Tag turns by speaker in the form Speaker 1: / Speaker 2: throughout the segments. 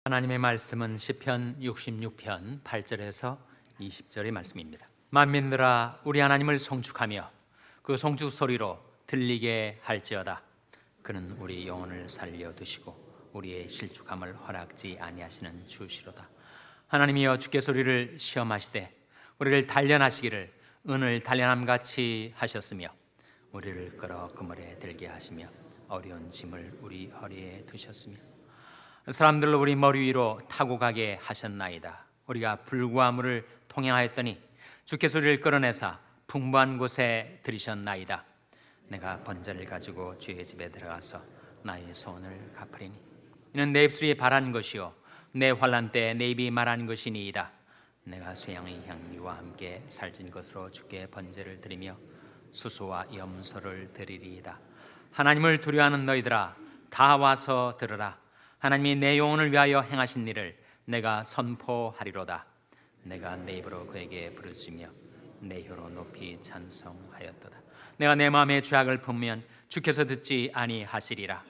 Speaker 1: 하나님의 말씀은 시편 66편 8절에서 20절의 말씀입니다. 만민들아 우리 하나님을 송축하며 그 송축 소리로 들리게 할지어다. 그는 우리 영혼을 살려두시고 우리의 실족함을 허락지 아니하시는 주시로다. 하나님이여 주께 소리를 시험하시되 우리를 단련하시기를 은을 단련함같이 하셨으며 우리를 끌어 그물에 들게 하시며 어려운 짐을 우리 허리에 두셨으며 사람들로 우리 머리 위로 타고 가게 하셨나이다. 우리가 불과 물을 통행하였더니 주께 소리를 끌어내사 풍부한 곳에 들이셨나이다. 내가 번제를 가지고 주의 집에 들어가서 나의 소원을 갚으리니 이는 내 입술이 바란 것이요 내 환난 때 내 입이 말한 것이니이다. 내가 쇠양의 향기와 함께 살찐 것으로 주께 번제를 드리며 수소와 염소를 드리리이다. 하나님을 두려워하는 너희들아 다 와서 들으라. 하나님이 내 영혼을 위하여 행하신 일을 내가 선포하리로다. 내가 내 입으로 그에게 부르짖으며 내 혀로 높이 찬송하였도다. 내가 내 마음에 죄악을 품으면 주께서 듣지 아니하시리라.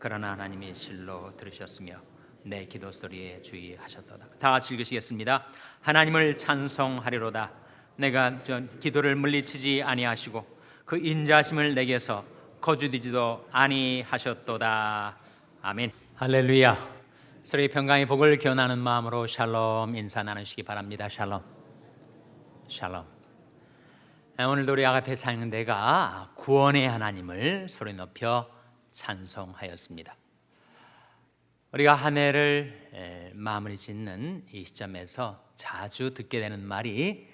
Speaker 1: 그러나 하나님이 실로 들으셨으며 내 기도 소리에 주의하셨도다. 다 같이 읽으시겠습니다. 하나님을 찬송하리로다. 내가 기도를 물리치지 아니하시고 그 인자하심을 내게서 거두지도 아니하셨도다. 아멘. 할렐루야. 서로의 평강의 복을 기원하는 마음으로 샬롬 인사 나누시기 바랍니다. 샬롬. 샬롬. 오늘도 우리 아가페 찬양대가 구원의 하나님을 소리 높여 찬송하였습니다. 우리가 한 해를 마무리 짓는 이 시점에서 자주 듣게 되는 말이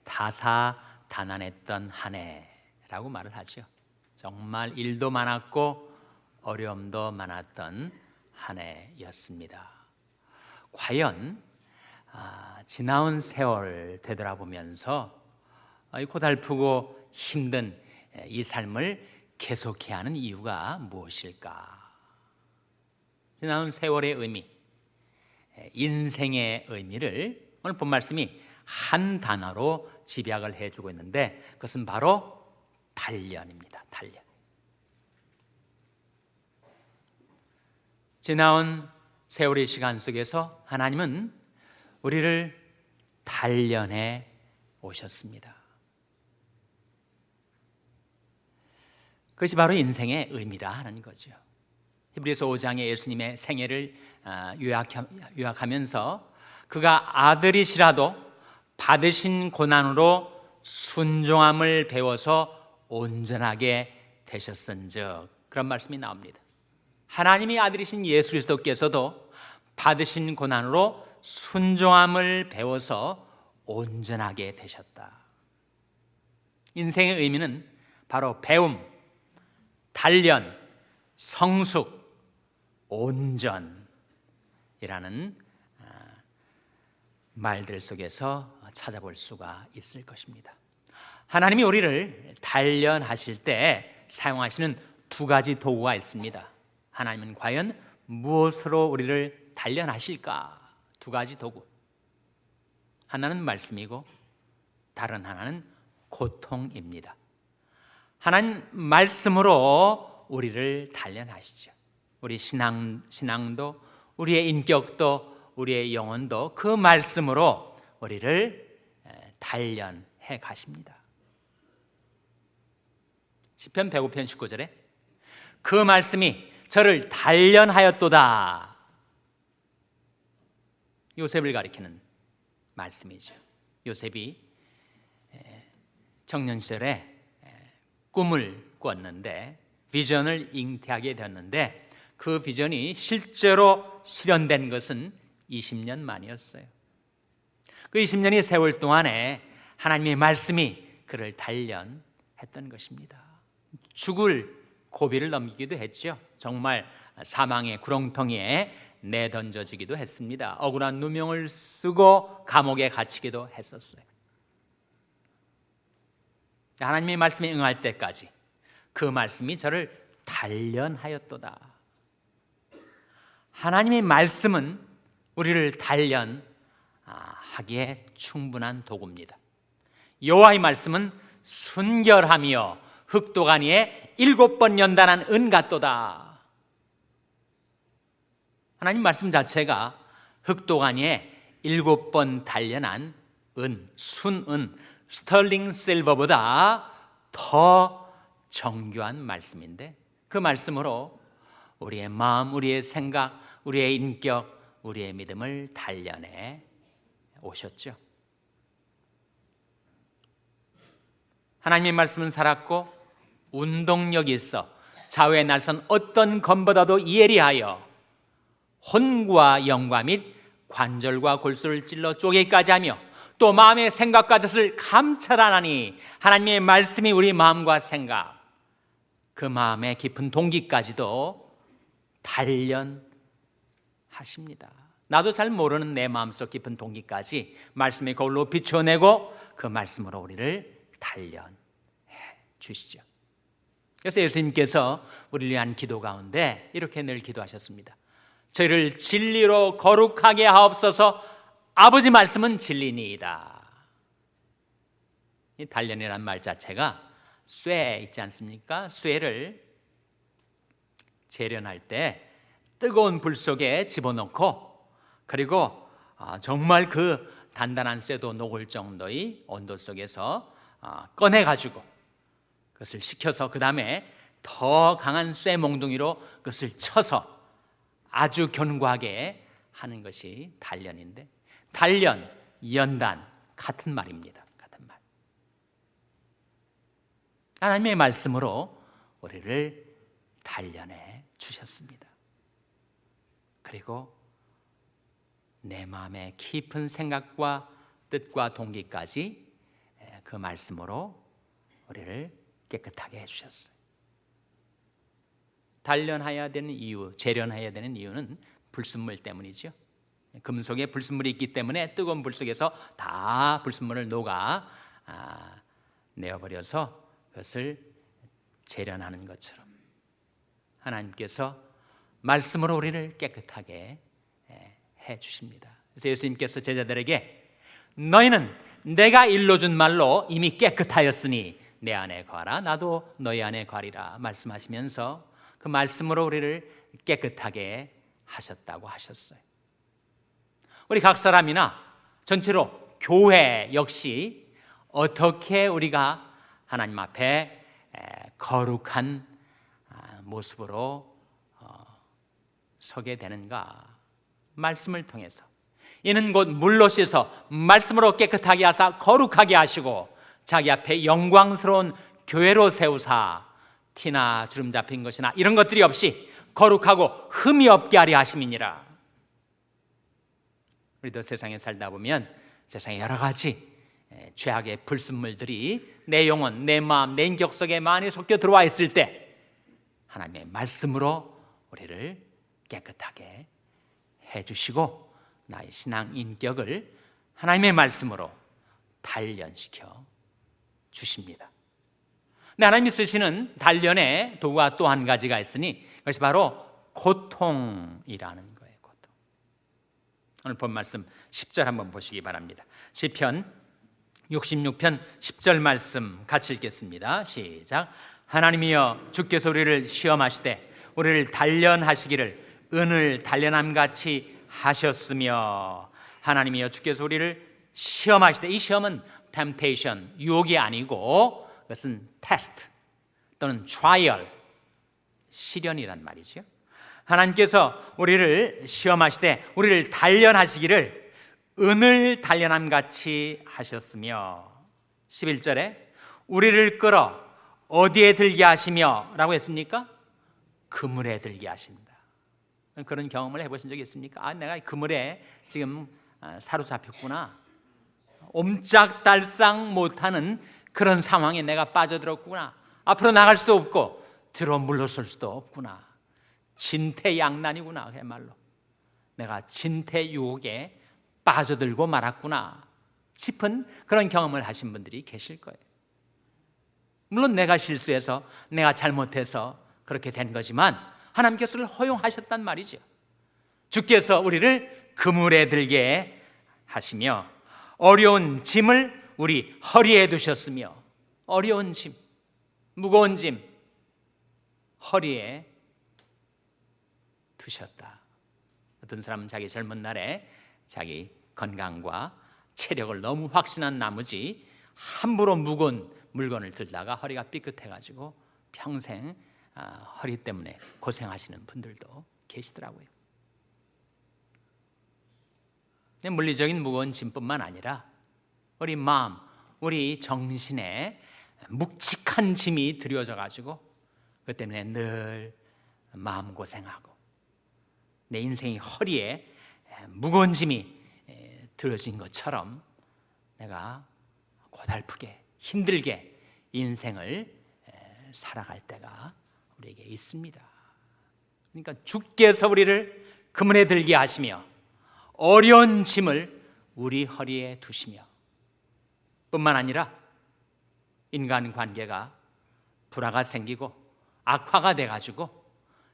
Speaker 1: 다사다난했던 한 해라고 말을 하죠. 정말 일도 많았고 어려움도 많았던 한 해였습니다. 과연 지나온 세월 되돌아보면서 이 고달프고 힘든 이 삶을 계속해야 하는 이유가 무엇일까? 지나온 세월의 의미, 인생의 의미를 오늘 본 말씀이 한 단어로 집약을 해주고 있는데 그것은 바로 단련입니다. 단련. 지나온 세월의 시간 속에서 하나님은 우리를 단련해 오셨습니다. 그것이 바로 인생의 의미라 하는 거죠. 히브리서 5장에 예수님의 생애를 요약하면서 그가 아들이시라도 받으신 고난으로 순종함을 배워서 온전하게 되셨은즉 그런 말씀이 나옵니다. 하나님이 아들이신 예수 그리스도께서도 받으신 고난으로 순종함을 배워서 온전하게 되셨다. 인생의 의미는 바로 배움, 단련, 성숙, 온전이라는 말들 속에서 찾아볼 수가 있을 것입니다. 하나님이 우리를 단련하실 때 사용하시는 두 가지 도구가 있습니다. 하나님은 과연 무엇으로 우리를 단련하실까? 두 가지 도구. 하나는 말씀이고 다른 하나는 고통입니다. 하나님 말씀으로 우리를 단련하시죠. 우리 신앙도 우리의 인격도 우리의 영혼도 그 말씀으로 우리를 단련해 가십니다. 시편 105편 19절에 그 말씀이 저를 단련하였도다. 요셉을 가리키는 말씀이죠. 요셉이 청년 시절에 꿈을 꿨는데 비전을 잉태하게 되었는데 그 비전이 실제로 실현된 것은 20년 만이었어요. 그 20년의 세월 동안에 하나님의 말씀이 그를 단련했던 것입니다. 죽을 고비를 넘기기도 했죠. 정말 사망의 구렁텅이에 내던져지기도 했습니다. 억울한 누명을 쓰고 감옥에 갇히기도 했었어요. 하나님의 말씀에 응할 때까지 그 말씀이 저를 단련하였도다. 하나님의 말씀은 우리를 단련하기에 충분한 도구입니다. 여호와의 말씀은 순결하며 흑도가니에 7번 연단한 은 같도다. 하나님 말씀 자체가 흑도가니에 7번 단련한 은, 순은, 스털링 실버보다 더 정교한 말씀인데, 그 말씀으로 우리의 마음, 우리의 생각, 우리의 인격, 우리의 믿음을 단련해 오셨죠. 하나님의 말씀은 살았고 운동력이 있어 좌우에 날선 어떤 검보다도 예리하여 혼과 영과 및 관절과 골수를 찔러 쪼개기까지 하며 또 마음의 생각과 뜻을 감찰하나니, 하나님의 말씀이 우리 마음과 생각, 그 마음의 깊은 동기까지도 단련하십니다. 나도 잘 모르는 내 마음속 깊은 동기까지 말씀의 거울로 비춰내고 그 말씀으로 우리를 단련해 주시죠. 그래서 예수님께서 우리를 위한 기도 가운데 이렇게 늘 기도하셨습니다. 저희를 진리로 거룩하게 하옵소서. 아버지 말씀은 진리니이다. 이 단련이라는 말 자체가 쇠 있지 않습니까? 쇠를 재련할 때 뜨거운 불 속에 집어넣고, 그리고 정말 그 단단한 쇠도 녹을 정도의 온도 속에서 꺼내가지고 그것을 식혀서 그 다음에 더 강한 쇠 몽둥이로 그것을 쳐서 아주 견고하게 하는 것이 단련인데, 단련, 연단 같은 말입니다. 같은 말. 하나님의 말씀으로 우리를 단련해 주셨습니다. 그리고 내 마음의 깊은 생각과 뜻과 동기까지 그 말씀으로 우리를 깨끗하게 해주셨어요. 단련해야 되는 이유, 재련해야 되는 이유는 불순물 때문이죠. 금속에 불순물이 있기 때문에 뜨거운 불 속에서 다 불순물을 녹아 내어버려서 그것을 재련하는 것처럼 하나님께서 말씀으로 우리를 깨끗하게 해주십니다. 그래서 예수님께서 제자들에게 너희는 내가 일러준 말로 이미 깨끗하였으니 내 안에 거하라 나도 너희 안에 거하리라 말씀하시면서 그 말씀으로 우리를 깨끗하게 하셨다고 하셨어요. 우리 각 사람이나 전체로 교회 역시 어떻게 우리가 하나님 앞에 거룩한 모습으로 서게 되는가? 말씀을 통해서. 이는 곧 물로 씻어 말씀으로 깨끗하게 하사 거룩하게 하시고 자기 앞에 영광스러운 교회로 세우사 티나 주름 잡힌 것이나 이런 것들이 없이 거룩하고 흠이 없게 하려 하심이니라. 우리도 세상에 살다 보면 세상에 여러 가지 죄악의 불순물들이 내 영혼, 내 마음, 내 인격 속에 많이 섞여 들어와 있을 때 하나님의 말씀으로 우리를 깨끗하게 해주시고 나의 신앙 인격을 하나님의 말씀으로 단련시켜 주십니다. 근데 하나님이 쓰시는 단련의 도구가 또 한 가지가 있으니 그것이 바로 고통이라는 거예요. 고통. 오늘 본 말씀 10절 한번 보시기 바랍니다. 시편 66편 10절 말씀 같이 읽겠습니다. 시작. 하나님이여 주께서 우리를 시험하시되 우리를 단련하시기를 은을 단련함같이 하셨으며. 하나님이여 주께서 우리를 시험하시되, 이 시험은 temptation, 유혹이 아니고 그것은 테스트 또는 트라이얼, 시련이란 말이죠. 하나님께서 우리를 시험하시되 우리를 단련하시기를 은을 단련함같이 하셨으며. 11절에 우리를 끌어 어디에 들게 하시며 라고 했습니까? 그물에 들게 하신다. 그런 경험을 해보신 적이 있습니까? 내가 그물에 지금 사로잡혔구나, 옴짝달싹 못하는 그런 상황에 내가 빠져들었구나, 앞으로 나갈 수 없고 들어 물러설 수도 없구나, 진퇴양난이구나, 그야말로 내가 진퇴 유혹에 빠져들고 말았구나 싶은 그런 경험을 하신 분들이 계실 거예요. 물론 내가 실수해서 내가 잘못해서 그렇게 된 거지만 하나님께서 허용하셨단 말이죠. 주께서 우리를 그물에 들게 하시며 어려운 짐을 우리 허리에 두셨으며. 어려운 짐, 무거운 짐 허리에 두셨다. 어떤 사람은 자기 젊은 날에 자기 건강과 체력을 너무 확신한 나머지 함부로 무거운 물건을 들다가 허리가 삐끗해가지고 평생 허리 때문에 고생하시는 분들도 계시더라고요. 물리적인 무거운 짐뿐만 아니라 우리 마음, 우리 정신에 묵직한 짐이 들여져 가지고 그 때문에 늘 마음고생하고 내 인생이 허리에 무거운 짐이 들어진 것처럼 내가 고달프게 힘들게 인생을 살아갈 때가 우리에게 있습니다. 그러니까 주께서 우리를 그물에 들게 하시며 어려운 짐을 우리 허리에 두시며 뿐만 아니라 인간관계가 불화가 생기고 악화가 돼가지고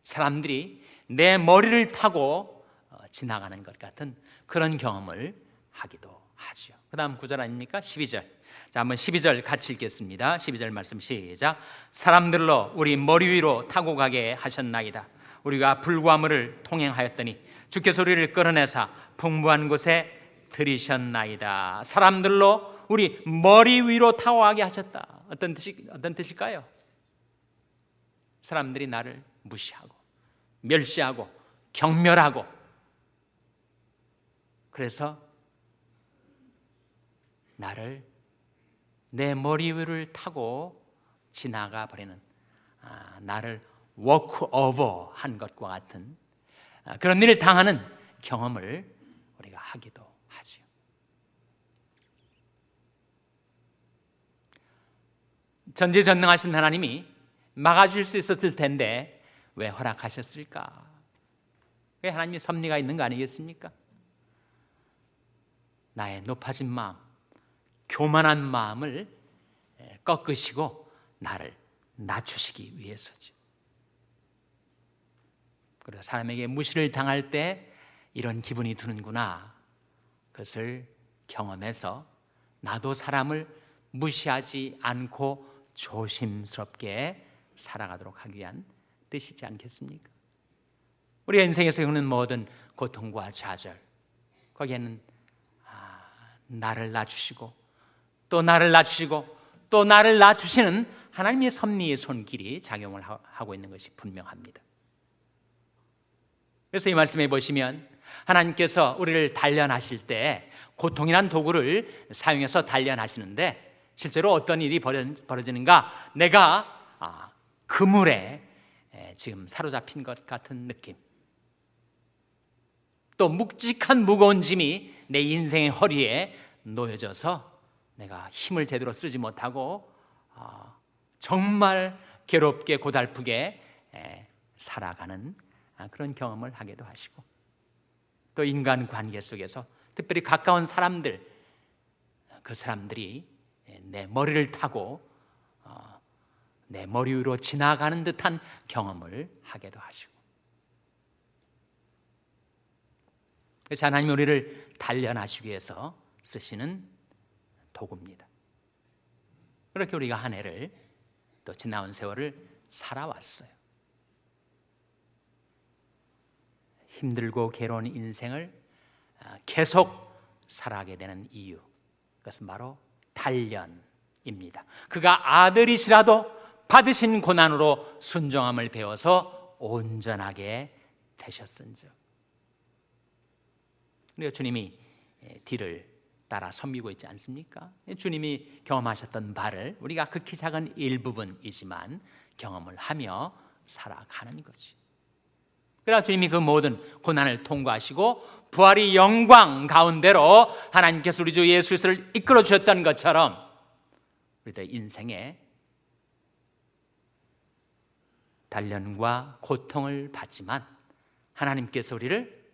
Speaker 1: 사람들이 내 머리를 타고 지나가는 것 같은 그런 경험을 하기도 하죠. 그 다음 9절 아닙니까? 12절. 자, 한번 12절 같이 읽겠습니다. 12절 말씀 시작. 사람들로 우리 머리 위로 타고 가게 하셨나이다. 우리가 불과 물을 통행하였더니 주께서 우리를 끌어내사 풍부한 곳에 들이셨나이다. 사람들로 우리 머리 위로 타고 가게 하셨다. 어떤 뜻일까요? 사람들이 나를 무시하고 멸시하고 경멸하고 그래서 나를 내 머리 위를 타고 지나가 버리는 나를 워크오버 한 것과 같은 그런 일을 당하는 경험을 우리가 하기도 하죠. 전지전능하신 하나님이 막아줄 수 있었을 텐데 왜 허락하셨을까? 왜 하나님이 섭리가 있는 거 아니겠습니까? 나의 높아진 마음, 교만한 마음을 꺾으시고 나를 낮추시기 위해서죠. 그래서 사람에게 무시를 당할 때 이런 기분이 드는구나, 그것을 경험해서 나도 사람을 무시하지 않고 조심스럽게 살아가도록 하기 위한 뜻이지 않겠습니까? 우리 인생에서 겪는 모든 고통과 좌절, 거기에는 나를 낮추시고 또 나를 낮추시고 또 나를 낮추시는 하나님의 섭리의 손길이 작용을 하고 있는 것이 분명합니다. 그래서 이 말씀에 보시면 하나님께서 우리를 단련하실 때 고통이란 도구를 사용해서 단련하시는데 실제로 어떤 일이 벌어지는가? 내가 그물에 지금 사로잡힌 것 같은 느낌, 또 묵직한 무거운 짐이 내 인생의 허리에 놓여져서 내가 힘을 제대로 쓰지 못하고 정말 괴롭게 고달프게 살아가는 그런 경험을 하기도 하시고, 또 인간관계 속에서 특별히 가까운 사람들, 그 사람들이 내 머리를 타고 내 머리 위로 지나가는 듯한 경험을 하기도 하시고, 그래서 하나님 우리를 단련하시기 위해서 쓰시는 도구입니다. 그렇게 우리가 한 해를 또 지나온 세월을 살아왔어요. 힘들고 괴로운 인생을 계속 살아가게 되는 이유, 그것은 바로 단련입니다. 그가 아들이시라도 받으신 고난으로 순종함을 배워서 온전하게 되셨은즉. 우리가 주님이 뒤를 따라 섬기고 있지 않습니까? 주님이 경험하셨던 바를 우리가 극히 작은 일부분이지만 경험을 하며 살아가는 거지. 그러나 주님이 그 모든 고난을 통과하시고 부활의 영광 가운데로 하나님께서 우리 주 예수 그리스도를 이끌어 주셨던 것처럼 우리들 인생에 단련과 고통을 받지만 하나님께서 우리를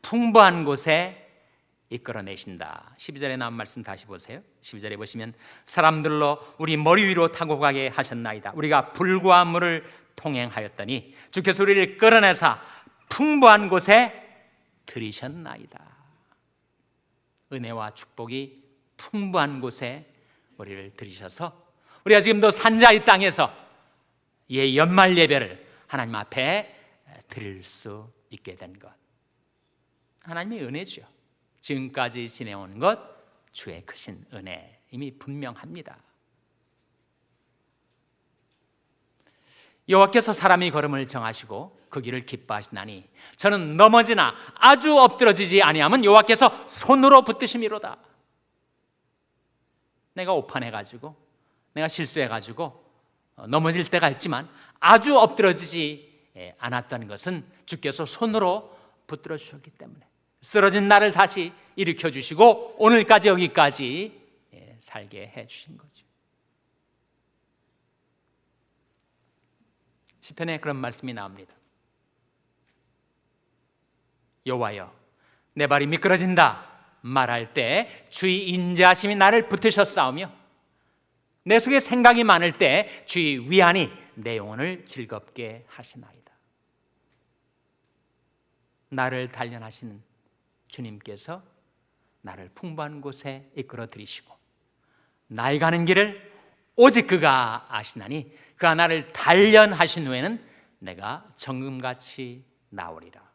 Speaker 1: 풍부한 곳에 이끌어내신다. 12절에 나온 말씀 다시 보세요. 12절에 보시면 사람들로 우리 머리 위로 타고 가게 하셨나이다. 우리가 불과 물을 통행하였더니 주께서 우리를 끌어내사 풍부한 곳에 들이셨나이다. 은혜와 축복이 풍부한 곳에 우리를 들이셔서 우리가 지금도 산자의 땅에서 이 연말 예배를 하나님 앞에 드릴 수 있게 된 것, 하나님의 은혜죠. 지금까지 지내온 것 주의 크신 은혜 이미 분명합니다. 여호와께서 사람의 걸음을 정하시고 그 길을 기뻐하시나니 저는 넘어지나 아주 엎드러지지 아니하면 여호와께서 손으로 붙드심이로다. 내가 오판해가지고 내가 실수해가지고 넘어질 때가 있지만 아주 엎드러지지 않았다는 것은 주께서 손으로 붙들어 주셨기 때문에 쓰러진 나를 다시 일으켜 주시고 오늘까지 여기까지 살게 해 주신 거죠. 시편에 그런 말씀이 나옵니다. 여호와여 내 발이 미끄러진다 말할 때 주의 인자하심이 나를 붙드셨사오며 내 속에 생각이 많을 때 주의 위안이 내 영혼을 즐겁게 하시나이다. 나를 단련하시는 주님께서 나를 풍부한 곳에 이끌어 들이시고 나의 가는 길을 오직 그가 아시나니 그가 나를 단련하신 후에는 내가 정금같이 나오리라.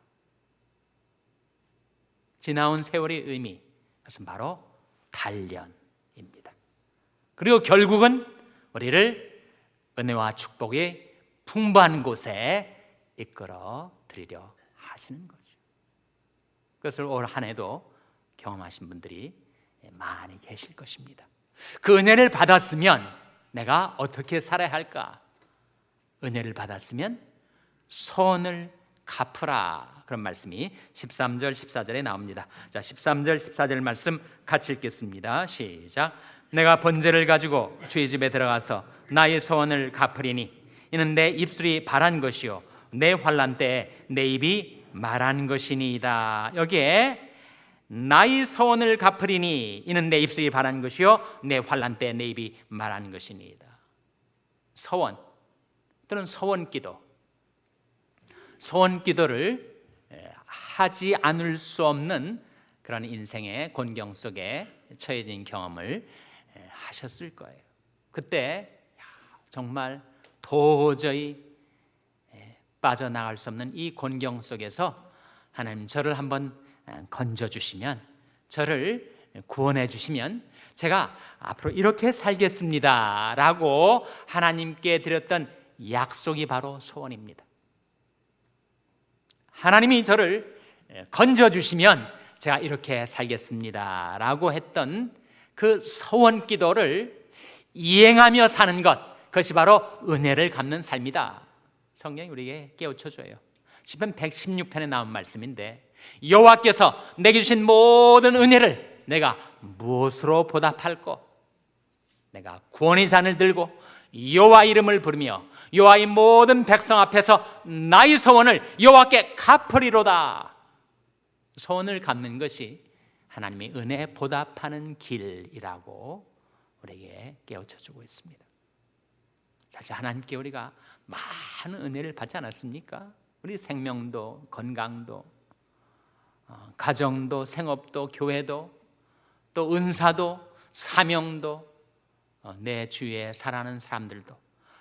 Speaker 1: 지나온 세월의 의미, 그것은 바로 단련입니다. 그리고 결국은 우리를 은혜와 축복의 풍부한 곳에 이끌어 드리려 하시는 거죠. 그것을 올 한 해도 경험하신 분들이 많이 계실 것입니다. 그 은혜를 받았으면 내가 어떻게 살아야 할까? 은혜를 받았으면 선을 갚으라. 그런 말씀이 13절 14절에 나옵니다. 자, 13절 14절 말씀 같이 읽겠습니다. 시작. 내가 번제를 가지고 주의 집에 들어가서 나의 소원을 갚으리니 이는 내 입술이 바란 것이요 내 환난 때에 내 입이 말한 것이니이다. 여기에 나의 소원을 갚으리니 이는 내 입술이 바란 것이요 내 환난 때에 내 입이 말한 것이니이다. 소원 또는 소원기도, 소원기도를 하지 않을 수 없는 그런 인생의 곤경 속에 처해진 경험을 하셨을 거예요. 그때 정말 도저히 빠져나갈 수 없는 이 곤경 속에서 하나님 저를 한번 건져주시면, 저를 구원해 주시면 제가 앞으로 이렇게 살겠습니다 라고 하나님께 드렸던 약속이 바로 소원입니다. 하나님이 저를 건져주시면 제가 이렇게 살겠습니다 라고 했던 그 소원 기도를 이행하며 사는 것, 그것이 바로 은혜를 갚는 삶이다. 성경이 우리에게 깨우쳐줘요. 시편 116편에 나온 말씀인데 여호와께서 내게 주신 모든 은혜를 내가 무엇으로 보답할꼬? 내가 구원의 잔을 들고 여호와 이름을 부르며 여호와의 모든 백성 앞에서 나의 소원을 여호와께 갚으리로다. 소원을 갚는 것이 하나님의 은혜 보답하는 길이라고 우리에게 깨우쳐주고 있습니다. 사실 하나님께 우리가 많은 은혜를 받지 않았습니까? 우리 생명도, 건강도, 가정도, 생업도, 교회도, 또 은사도, 사명도, 내 주위에 살아가는 사람들도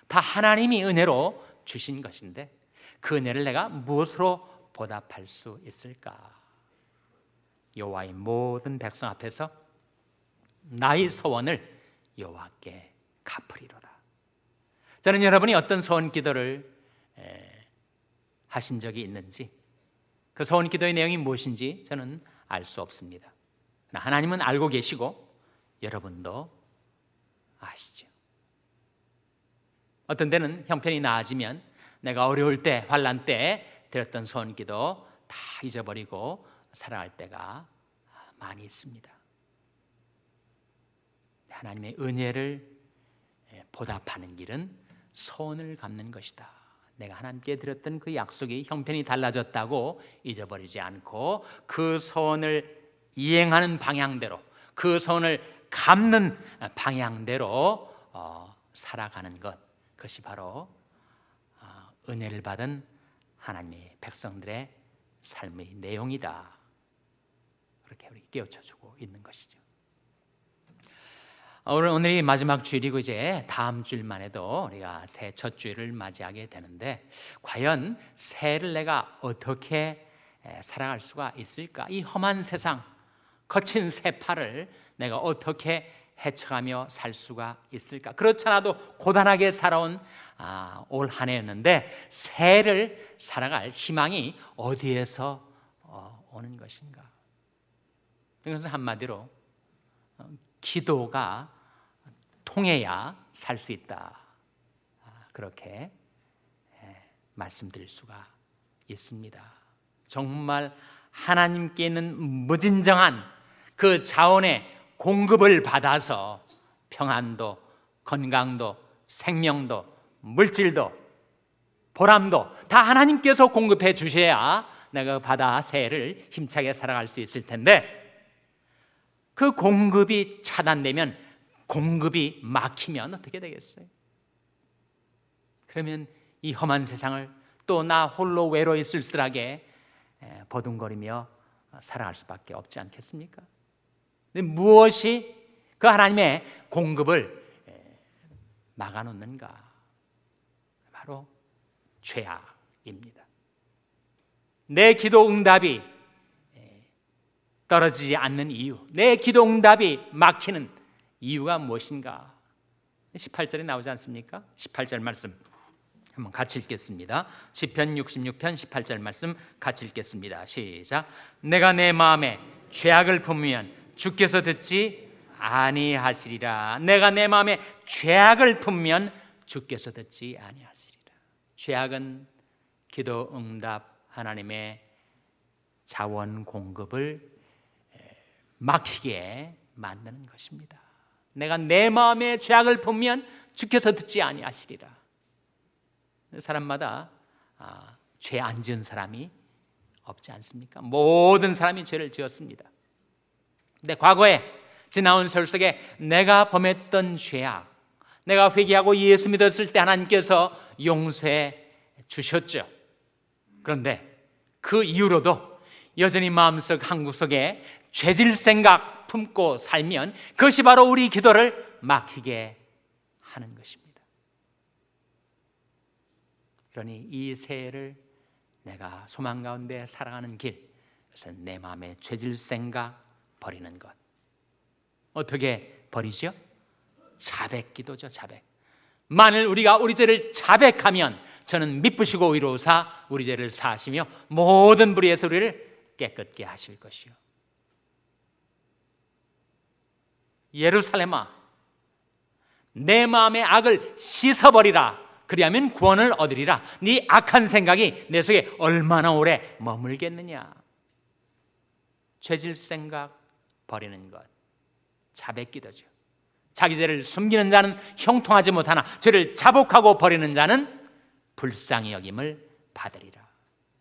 Speaker 1: 다 하나님이 은혜로 주신 것인데 그 은혜를 내가 무엇으로 보답할 수 있을까? 여호와의 모든 백성 앞에서 나의 소원을 여호와께 갚으리로다. 저는 여러분이 어떤 소원 기도를 하신 적이 있는지, 그 소원 기도의 내용이 무엇인지 저는 알 수 없습니다. 하나님은 알고 계시고 여러분도 아시죠. 어떤 때는 형편이 나아지면 내가 어려울 때, 환난 때 드렸던 소원 기도 다 잊어버리고 살아갈 때가 많이 있습니다. 하나님의 은혜를 보답하는 길은 소원을 갚는 것이다. 내가 하나님께 드렸던 그 약속이 형편이 달라졌다고 잊어버리지 않고 그 소원을 이행하는 방향대로, 그 소원을 갚는 방향대로 살아가는 것, 그것이 바로 은혜를 받은 하나님의 백성들의 삶의 내용이다. 그렇게 우리 깨우쳐주고 있는 것이죠. 오늘이 마지막 주일이고 이제 다음 주일만 해도 우리가 새해 첫 주일을 맞이하게 되는데 과연 새해를 내가 어떻게 살아갈 수가 있을까? 이 험한 세상, 거친 세파를 내가 어떻게 헤쳐가며 살 수가 있을까? 그렇지 않아도 고단하게 살아온 올 한 해였는데 새해를 살아갈 희망이 어디에서 오는 것인가? 이것은 한마디로 기도가 통해야 살 수 있다, 그렇게 말씀드릴 수가 있습니다. 정말 하나님께 있는 무진정한 그 자원의 공급을 받아서 평안도, 건강도, 생명도, 물질도, 보람도 다 하나님께서 공급해 주셔야 내가 받아 새해를 힘차게 살아갈 수 있을 텐데, 그 공급이 차단되면, 공급이 막히면 어떻게 되겠어요? 그러면 이 험한 세상을 또 나 홀로 외로이 쓸쓸하게 버둥거리며 살아갈 수밖에 없지 않겠습니까? 근데 무엇이 그 하나님의 공급을 막아놓는가? 바로 죄악입니다. 내 기도 응답이 떨어지지 않는 이유, 내 기도 응답이 막히는 이유가 무엇인가? 18절에 나오지 않습니까? 18절 말씀 한번 같이 읽겠습니다. 시편 66편 18절 말씀 같이 읽겠습니다. 시작. 내가 내 마음에 죄악을 품으면 주께서 듣지 아니하시리라. 내가 내 마음에 죄악을 품으면 주께서 듣지 아니하시리라. 죄악은 기도 응답 하나님의 자원 공급을 막히게 만드는 것입니다. 내가 내 마음에 죄악을 품으면 주께서 듣지 아니하시리라. 사람마다 죄 안 지은 사람이 없지 않습니까? 모든 사람이 죄를 지었습니다. 근데 과거에 지나온 세월 속에 내가 범했던 죄악, 내가 회개하고 예수 믿었을 때 하나님께서 용서해 주셨죠. 그런데 그 이후로도 여전히 마음속 한구석에 죄질 생각 품고 살면 그것이 바로 우리 기도를 막히게 하는 것입니다. 그러니 이 새해를 내가 소망 가운데 살아가는 길, 그것은 내 마음에 죄질 생각 버리는 것. 어떻게 버리죠? 자백 기도죠. 자백. 만일 우리가 우리 죄를 자백하면 저는 미쁘시고 의로우사 우리 죄를 사하시며 모든 불의에서 우리를 깨끗게 하실 것이요. 예루살렘아, 내 마음의 악을 씻어버리라. 그리하면 구원을 얻으리라. 네 악한 생각이 내 속에 얼마나 오래 머물겠느냐. 죄질 생각 버리는 것, 자백 기도죠. 자기 죄를 숨기는 자는 형통하지 못하나 죄를 자복하고 버리는 자는 불쌍히 여김을 받으리라.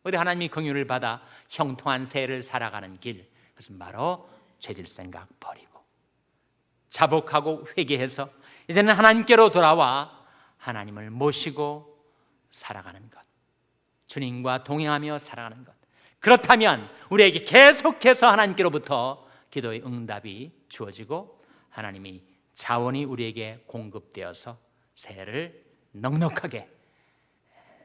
Speaker 1: 우리 하나님이 긍휼을 받아 형통한 새해를 살아가는 길, 그것은 바로 죄질 생각 버리고 자복하고 회개해서 이제는 하나님께로 돌아와 하나님을 모시고 살아가는 것, 주님과 동행하며 살아가는 것. 그렇다면 우리에게 계속해서 하나님께로부터 기도의 응답이 주어지고 하나님이 자원이 우리에게 공급되어서 새해를 넉넉하게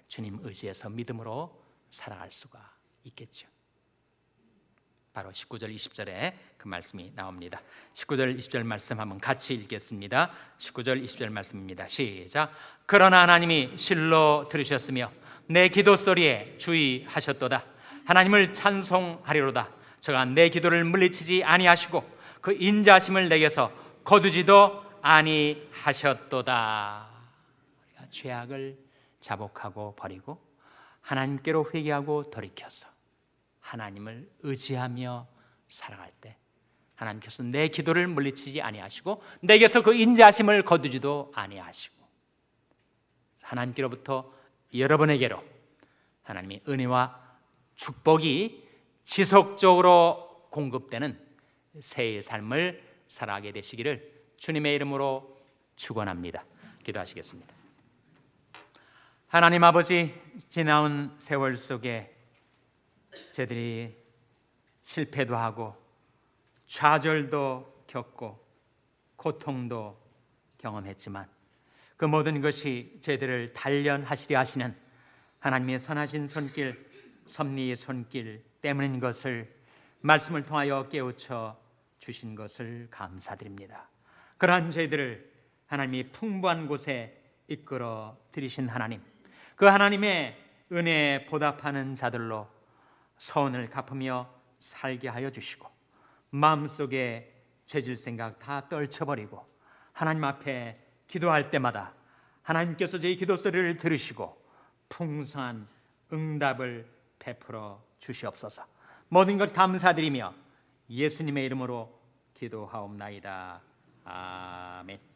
Speaker 1: 주님 의지해서 믿음으로 살아갈 수가 있겠죠. 바로 19절 20절에 그 말씀이 나옵니다. 19절 20절 말씀 한번 같이 읽겠습니다. 19절 20절 말씀입니다. 시작. 그러나 하나님이 실로 들으셨으며 내 기도 소리에 주의하셨도다. 하나님을 찬송하리로다. 저가 내 기도를 물리치지 아니하시고 그 인자하심을 내게서 거두지도 아니하셨도다. 우리가 죄악을 자복하고 버리고 하나님께로 회개하고 돌이켜서 하나님을 의지하며 살아갈 때 하나님께서 내 기도를 물리치지 아니하시고 내게서 그 인자하심을 거두지도 아니하시고 하나님께로부터 여러분에게로 하나님의 은혜와 축복이 지속적으로 공급되는 새해의 삶을 살아가게 되시기를 주님의 이름으로 축원합니다. 기도하시겠습니다. 하나님 아버지, 지나온 세월 속에 저희들이 실패도 하고 좌절도 겪고 고통도 경험했지만 그 모든 것이 저희들을 단련하시려 하시는 하나님의 선하신 손길, 섭리의 손길 때문인 것을 말씀을 통하여 깨우쳐 주신 것을 감사드립니다. 그러한 저희들을 하나님이 풍부한 곳에 이끌어 들이신 하나님, 그 하나님의 은혜에 보답하는 자들로 서원을 갚으며 살게 하여 주시고, 마음속에 죄질 생각 다 떨쳐버리고 하나님 앞에 기도할 때마다 하나님께서 저희 기도 소리를 들으시고 풍성한 응답을 베풀어 주시옵소서. 모든 것 감사드리며 예수님의 이름으로 기도하옵나이다. 아멘.